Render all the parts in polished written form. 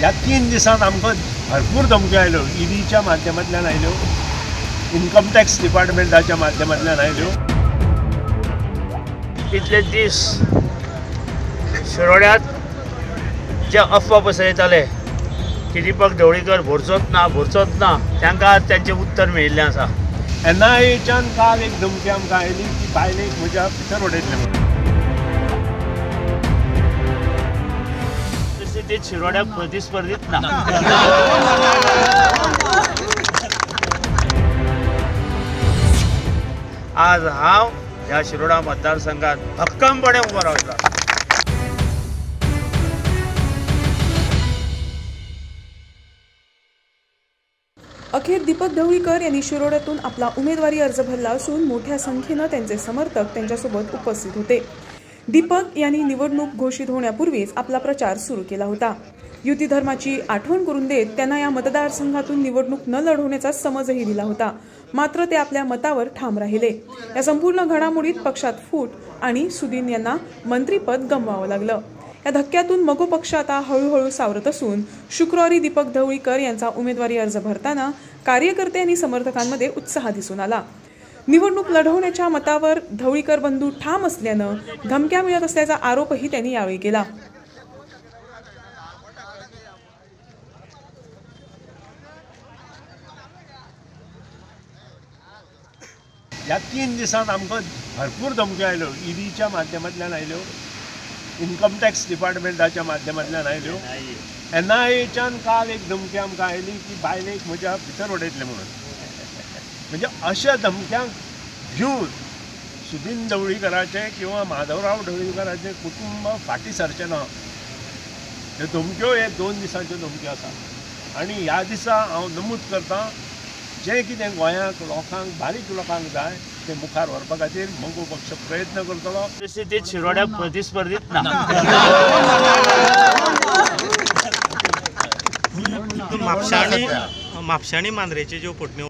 ह्या 3 दिसांत आमकां भरपूर धमक्यो आयल्यो. ईडीच्या माध्यमांतल्यान आयल्यो, इन्कम टॅक्स डिपार्टमेंटाच्या माध्यमांतल्यान आयल्यो. इतले दीस शिरोड्यांत जे अफवा पसरयताले की दीपक ढवळीकर भरचोच ना तांकां आज तांचें उत्तर मेळिल्लें आसा. NIAच्यान काल एक धमकी आमकां आयली की बायलेक म्हज्या भितर उडयतले म्हणून. परिस्थितीत शिरोड्याक प्रतिस्पर्धीत ना. आज हांव ह्या शिरोडा मतदारसंघात भक्कमपणे उबो रावतलो. अखेर दीपक ढवळीकर यांनी शिरोड्यातून आपला उमेदवारी अर्ज भरला असून मोठ्या संख्येनं त्यांचे समर्थक त्यांच्यासोबत उपस्थित होते. दीपक यांनी निवडणूक घोषित होण्यापूर्वीच आपला प्रचार सुरू केला होता. युती धर्माची आठवण करून देत त्यांना या मतदारसंघातून निवडणूक न लढवण्याचा समजही दिला होता. मात्र ते आपल्या मतावर ठाम राहिले. या संपूर्ण घडामोडीत पक्षात फूट आणि सुदीन यांना मंत्रीपद गमवावं लागलं. या धक्क्यातून मगो पक्ष आता हळूहळू सावरत असून शुक्रवारी दीपक ढवळीकर यांचा उमेदवारी अर्ज भरताना कार्यकर्ते आणि समर्थकांमध्ये उत्साह दिसून आला. निवडणूक लढवण्याच्या मतावर ढवळीकर बंधू ठाम असल्यानं धमक्या मिळत असल्याचा आरोपही त्यांनी यावेळी केला. ह्या 3 दिसांत आमकां भरपूर धमक्यो आयल्यो. ईडीच्या माध्यमांतल्यान आयल्यो, इन्कम टॅक्स डिपार्टमेंटाच्या माध्यमांतल्यान आयल्यो. NIAच्यान काल एक धमकी आमकां आयली की बायलेक म्हज्या भितर उडयतले म्हणून. म्हणजे अशा धमक्यांक घेवन सुदीन ढवळीकराचें किंवा माधवराव ढवळीकराचें कुटुंब फाटीं सरचें ना. ह्यो धमक्यो हे 2 दिसांच्यो धमक्यो आसा. आनी ह्या दिसा हांव नमूद करतां, जें कितें गोंयांक लोकांक बारीक लोकांक जाय ते मुखार व्हरपा खातीर मगो पक्ष प्रयत्न करतलो. परिस्थितीत शिरोड्याक प्रतिस्पर्धीत ना. म्हापशां मांद्रेचे ज्यो पोटण्यो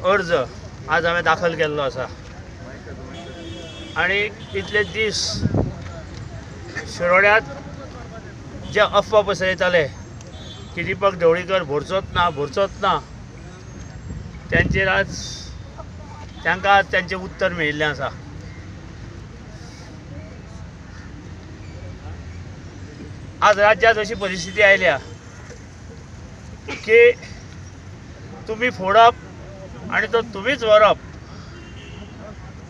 अर्ज आज हांवें दाखल केल्लो आसा. आनी इतले दीस शिरोड्यांत जे अफवा पसरयताले की दीपक ढवळीकर भरचोच ना तांचेर आज तांकां आज तांचें उत्तर मेळिल्लें आसा. आज राज्यांत अशी परिस्थिती आयल्या की तुमी फोडप आनी तो तुमीच व्हरप.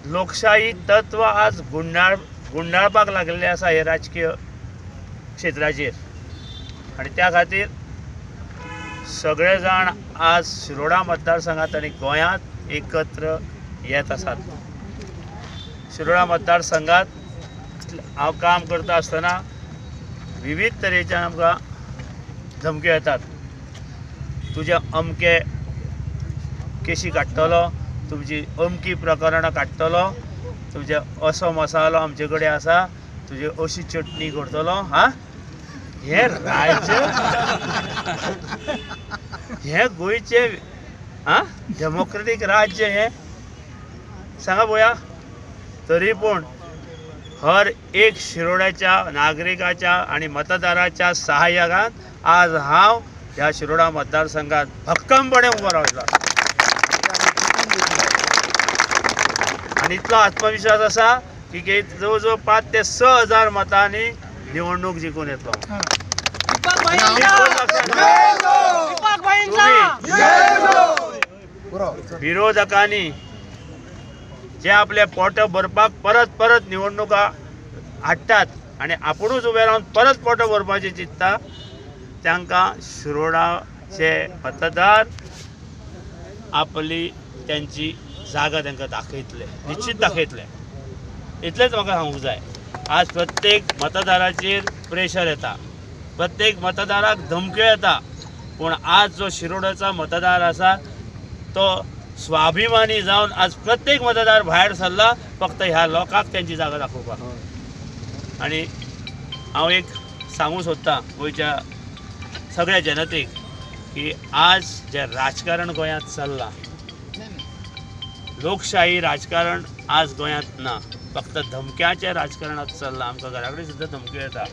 लोकशाही तत्व आज गुंडाळपाक लागलेले आसा हे राजकीय क्षेत्राचेर. आनी त्या खातीर सगळे जाण आज शिरोडा मतदारसंघात आनी गोंयांत एकत्र येत आसात. शिरोडा मतदारसंघात हांव काम करता आसतना विविध तरेच्यान आमकां धमक्यो येतात. तुजे अमके केशी काडटलो, तुमची अमकी प्रकरणां काडटलो, तुजे असो मसालो आमचे कडेन आसा, तुजी अशी चटणी करतलो. हे राज्य हे गोंयचे डेमोक्रेटीक राज्य हे सांगा पळोवया. तरी पूण हर एक शिरोड्याच्या नागरिकाच्या आणि मतदाराच्या सहाय्यान आज हांव ह्या शिरोडा मतदारसंघात भक्कमपणे उबो रावतलो. आनी इतलो आत्मविश्वास आसा की जवळ जवळ 5 ते 6 हजार मतांनी निवडणूक जिखून येतलो. विरोधकांनी जे आपले पोट भरपाक परत निवडणुका हाडटात आनी आपुणूच उबे रावन परत पोट भरपाचें चिंतता, तांकां शिरोडाचे मतदार आपली त्यांची जागा तांकां दाखयतले, निश्चित दाखयतले. इतलेंच म्हाका सांगूंक जाय. आज प्रत्येक मतदाराचेर प्रेशर येता, प्रत्येक मतदाराक धमक्यो येता, पूण आज जो शिरोडाचा मतदार आसा तो स्वाभिमानी जावन आज प्रत्येक मतदार भायर सरला फक्त ह्या लोकांक त्यांची जागा दाखोवपाक. आनी हांव एक सांगूं सोदतां गोंयच्या सगळ्या जनतेक की आज जे राजकारण गोंयांत चल्लां, लोकशाही राजकारण आज गोंयांत ना, फक्त धमक्याच्या राजकारणात चल्लां. आमकां घरा कडेन सुद्दां धमक्यो येता.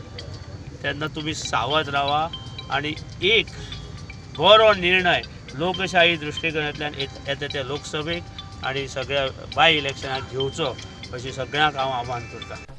तेन्ना तुमी सावध रावा आनी एक बरो निर्णय लोकशाही दृश्टिकोनांतल्यान येता त्या लोकसभेक आनी सगळ्या बाय इलेक्शनाक घेवचो अशी सगळ्यांक हांव आव्हान करतां.